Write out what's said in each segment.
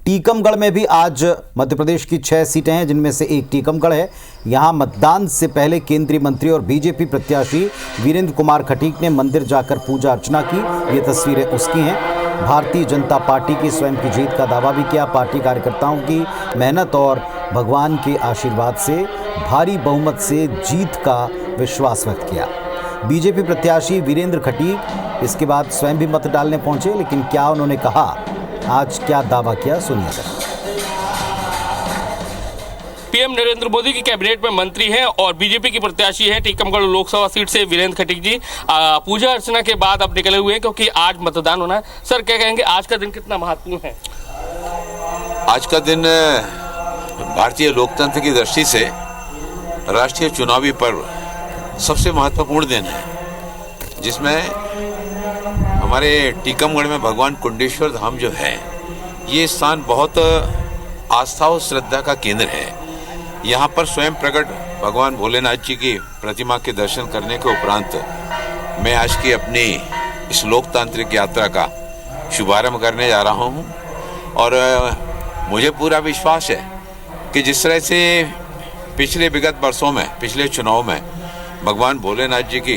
टीकमगढ़ में भी आज मध्य प्रदेश की 6 सीटें हैं, जिनमें से एक टीकमगढ़ है। यहां मतदान से पहले केंद्रीय मंत्री और बीजेपी प्रत्याशी वीरेंद्र कुमार खटीक ने मंदिर जाकर पूजा अर्चना की। ये तस्वीरें उसकी हैं। भारतीय जनता पार्टी की स्वयं की जीत का दावा भी किया। पार्टी कार्यकर्ताओं की मेहनत और भगवान के आशीर्वाद से भारी बहुमत से जीत का विश्वास व्यक्त किया। बीजेपी प्रत्याशी वीरेंद्र खटीक इसके बाद स्वयं भी मत डालने पहुंचे, लेकिन क्या उन्होंने कहा, आज क्या दावा किया, सुनिए। पीएम नरेंद्र मोदी की कैबिनेट में मंत्री हैं और बीजेपी की प्रत्याशी हैं टीकमगढ़ लोकसभा सीट से वीरेंद्र खटीक जी। पूजा अर्चना के बाद अब निकले हुए हैं क्योंकि आज मतदान होना है। सर, क्या कहेंगे, आज का दिन कितना महत्वपूर्ण है? आज का दिन भारतीय लोकतंत्र की दृष्टि से राष्ट्रीय चुनावी पर्व सबसे महत्वपूर्ण दिन है, जिसमें हमारे टीकमगढ़ में भगवान कुंडेश्वर धाम जो है, ये स्थान बहुत आस्था और श्रद्धा का केंद्र है। यहाँ पर स्वयं प्रकट भगवान भोलेनाथ जी की प्रतिमा के दर्शन करने के उपरांत मैं आज की अपनी इस लोकतांत्रिक यात्रा का शुभारंभ करने जा रहा हूँ। और मुझे पूरा विश्वास है कि जिस तरह से पिछले विगत वर्षों में, पिछले चुनाव में भगवान भोलेनाथ जी की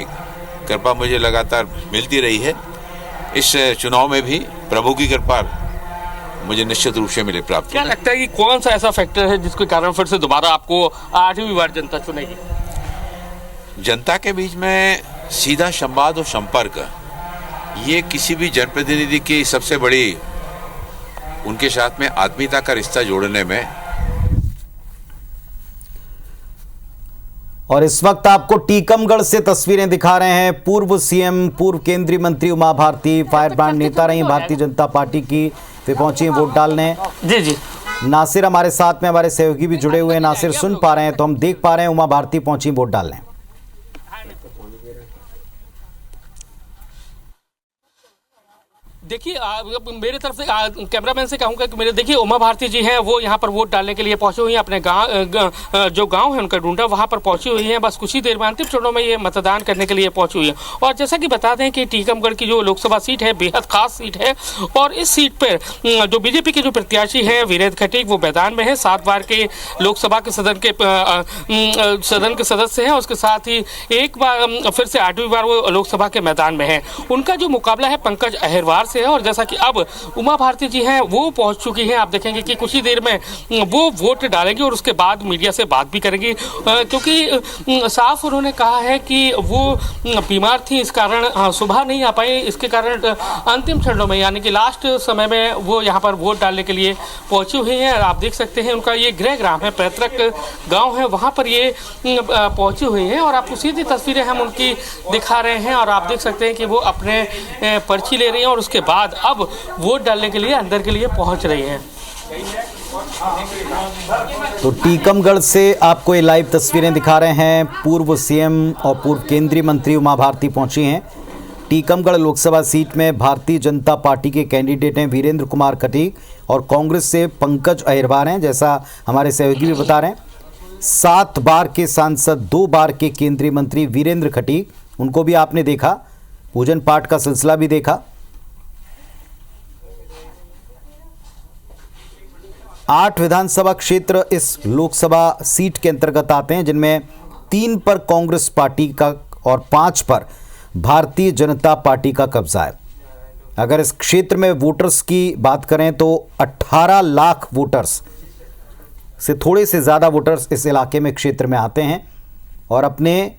कृपा मुझे लगातार मिलती रही है, इस चुनाव में भी प्रभु की कृपा मुझे निश्चित रूप से मिले प्राप्त। क्या लगता है कि कौन सा ऐसा फैक्टर है जिसके कारण फिर से दोबारा आपको 8वीं बार जनता चुनेगी? जनता के बीच में सीधा संवाद और संपर्क, ये किसी भी जनप्रतिनिधि की सबसे बड़ी, उनके साथ में आत्मीयता का रिश्ता जोड़ने में। और इस वक्त आपको टीकमगढ़ से तस्वीरें दिखा रहे हैं। पूर्व सीएम, पूर्व केंद्रीय मंत्री उमा भारती फायर ब्रांड नेता रही भारतीय जनता पार्टी की, वे पहुंची हैं वोट डालने। जी। नासिर हमारे साथ में, हमारे सहयोगी भी जुड़े हुए हैं। नासिर, सुन पा रहे हैं तो हम देख पा रहे हैं उमा भारती पहुंची वोट डालने। देखिए, मेरे तरफ से कैमरामैन से कहूँगा कि मेरे देखिए उमा भारती जी हैं, वो यहाँ पर वोट डालने के लिए पहुँची हुई हैं। अपने जो गांव है उनका डूंडा, वहाँ पर पहुँची हुई हैं। बस कुछ ही देर में अंतिम चरणों में ये मतदान करने के लिए पहुँची हुई है। और जैसा कि बता दें कि टीकमगढ़ की जो लोकसभा सीट है बेहद खास सीट है और इस सीट पर जो बीजेपी के जो प्रत्याशी हैं वीरेंद्र खटीक, वो मैदान में है। 7 बार के लोकसभा के सदन के सदस्य हैं। उसके साथ ही एक बार फिर से 8वीं बार वो लोकसभा के मैदान में है। उनका जो मुकाबला है पंकज अहिरवार से है। और जैसा कि अब उमा भारती जी हैं, वो पहुंच चुकी हैं। आप देखेंगे कि कुछ ही देर में वो वोट डालेंगी और उसके बाद मीडिया से बात भी करेंगी, क्योंकि साफ उन्होंने कहा है कि वो बीमार थी, इस कारण सुबह नहीं आ पाई। इसके कारण अंतिम क्षणों में, यानी कि लास्ट समय में वो यहाँ पर वोट डालने के लिए पहुंची हुई हैं। आप देख सकते हैं उनका ये गृह ग्राम है, पैतृक गाँव है, वहाँ पर ये पहुंची हुई हैं। और आपको सीधी तस्वीरें हम उनकी दिखा रहे हैं और आप देख सकते हैं कि वो अपने पर्ची ले रही हैं और उसके बाद अब वोट डालने के लिए अंदर के लिए पहुंच रही हैं। तो टीकमगढ़ से आपको ये लाइव तस्वीरें दिखा रहे हैं। पूर्व सीएम और पूर्व केंद्रीय मंत्री उमा भारती पहुंची हैं। टीकमगढ़ लोकसभा सीट में भारतीय जनता पार्टी के कैंडिडेट हैं वीरेंद्र कुमार खटीक और कांग्रेस से पंकज अहिरवार हैं, जैसा हमारे सहयोगी भी बता रहे हैं। 7 बार के सांसद, 2 बार के केंद्रीय मंत्री वीरेंद्र खटीक, उनको भी आपने देखा, पूजन पाठ का सिलसिला भी देखा। 8 विधानसभा क्षेत्र इस लोकसभा सीट के अंतर्गत आते हैं, जिनमें 3 पर कांग्रेस पार्टी का और 5 पर भारतीय जनता पार्टी का कब्जा है। अगर इस क्षेत्र में वोटर्स की बात करें तो 18 लाख वोटर्स से थोड़े से ज़्यादा वोटर्स इस इलाके में, क्षेत्र में आते हैं और अपने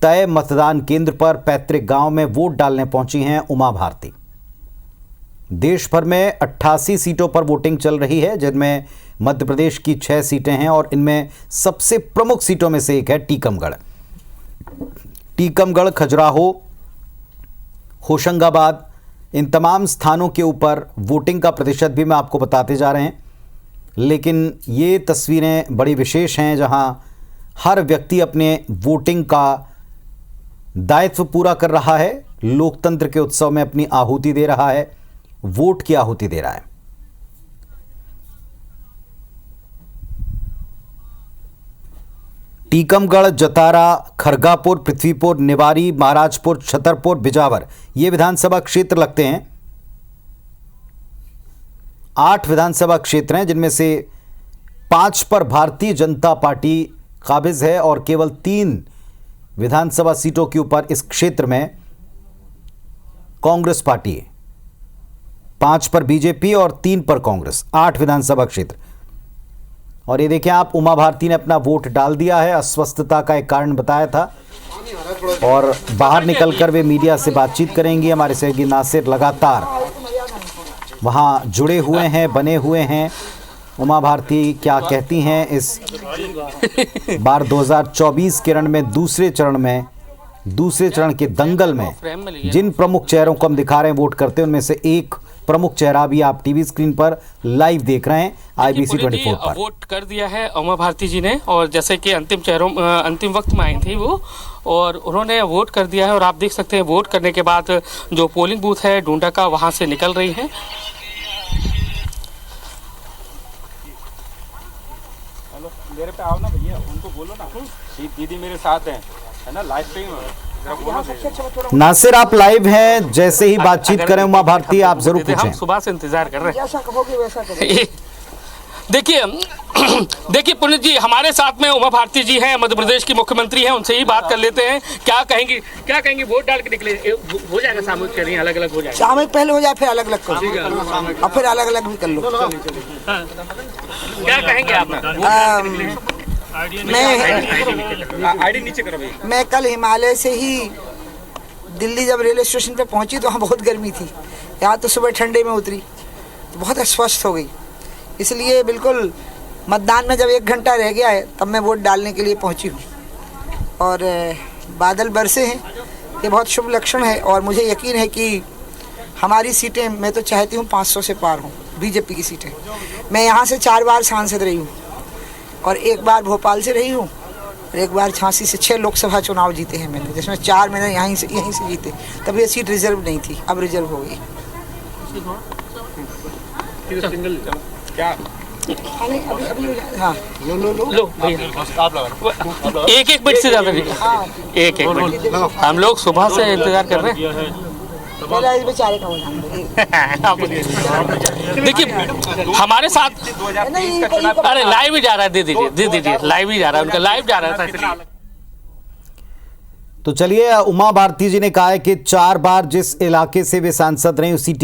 तय मतदान केंद्र पर पैतृक गांव में वोट डालने पहुंची हैं उमा भारती। देश भर में 88 सीटों पर वोटिंग चल रही है, जिनमें मध्य प्रदेश की 6 सीटें हैं और इनमें सबसे प्रमुख सीटों में से एक है टीकमगढ़। टीकमगढ़, खजुराहो, होशंगाबाद, इन तमाम स्थानों के ऊपर वोटिंग का प्रतिशत भी मैं आपको बताते जा रहे हैं। लेकिन ये तस्वीरें बड़ी विशेष हैं, जहां हर व्यक्ति अपने वोटिंग का दायित्व पूरा कर रहा है, लोकतंत्र के उत्सव में अपनी आहुति दे रहा है, वोट की आहुति दे रहा है। टीकमगढ़, जतारा, खरगापुर, पृथ्वीपुर, निवारी, महाराजपुर, छतरपुर, बिजावर, ये विधानसभा क्षेत्र लगते हैं। 8 विधानसभा क्षेत्र हैं जिनमें से 5 पर भारतीय जनता पार्टी काबिज है और केवल 3 विधानसभा सीटों के ऊपर इस क्षेत्र में कांग्रेस पार्टी है। 5 पर बीजेपी और 3 पर कांग्रेस, 8 विधानसभा क्षेत्र। और ये देखिए आप, उमा भारती ने अपना वोट डाल दिया है, अस्वस्थता का एक कारण बताया था और बाहर निकलकर वे मीडिया से बातचीत करेंगी। हमारे सहयोगी नासिर लगातार वहां जुड़े हुए हैं, बने हुए हैं। उमा भारती क्या कहती हैं इस बार 2024 के रण में, दूसरे चरण के दंगल में जिन प्रमुख चेहरों को हम दिखा रहे हैं वोट करते हैं, उनमें से एक प्रमुख चेहरा भी आप टीवी स्क्रीन पर लाइव देख रहे हैं IBC 24 पर। वोट कर दिया है उमा भारती जी ने, और जैसे कि अंतिम वक्त में आई थी वो, और उन्होंने वोट कर दिया है। और आप देख सकते हैं वोट करने के बाद जो पोलिंग बूथ है डूंडा का, वहां से निकल रही है। हेलो, मेरे पे आओ ना भैया, उनको बोलो ना, दीदी मेरे साथ हैं, है ना, लाइव पे नासिर आप लाइव हैं, जैसे ही बातचीत करें उमा भारती आप जरूर पूछें। हम सुबह से इंतजार कर रहे हैं, जैसा कहोगे वैसा करेंगे। देखिए पुनित जी, हमारे साथ में उमा भारती जी हैं, मध्य प्रदेश की मुख्यमंत्री हैं, उनसे ही बात कर लेते हैं। क्या कहेंगी वोट डाल के निकले, हो जाएगा सामूहिक, कह रही हैं अलग अलग हो जाएगा, सामूहिक पहले हो जाए फिर अलग अलग कर लो और फिर अलग अलग भी कर लो। क्या कहेंगे आप? मैं कल हिमालय से ही दिल्ली जब रेलवे स्टेशन पे पहुंची तो वहाँ बहुत गर्मी थी, यहाँ तो सुबह ठंडे में उतरी तो बहुत अस्वस्थ हो गई। इसलिए बिल्कुल मतदान में जब 1 घंटा रह गया है तब मैं वोट डालने के लिए पहुंची हूँ। और बादल बरसे हैं, ये बहुत शुभ लक्षण है। और मुझे यकीन है कि हमारी सीटें, मैं तो चाहती हूँ 500 से पार हों, बीजेपी की सीटें। मैं यहाँ से 4 बार सांसद रही हूँ और 1 बार भोपाल से रही हूँ और 1 बार झांसी से। 6 लोकसभा चुनाव जीते हैं मैंने, जिसमें 4 मैंने यहीं से जीते। तब ये सीट रिजर्व नहीं थी, अब रिजर्व हो गई। क्या हाँ, लो एक मिनट से ज्यादा नहीं, एक मिनट, हम लोग सुबह से इंतजार कर रहे हैं। पहले इस बेचारे का हो देखिए हमारे साथ, अरे लाइव ही जा रहा है, दे दीजिए, लाइव ही जा रहा है, उनका लाइव जा रहा था। तो चलिए, उमा भारती जी ने कहा है कि 4 बार जिस इलाके से वे सांसद रहे उसी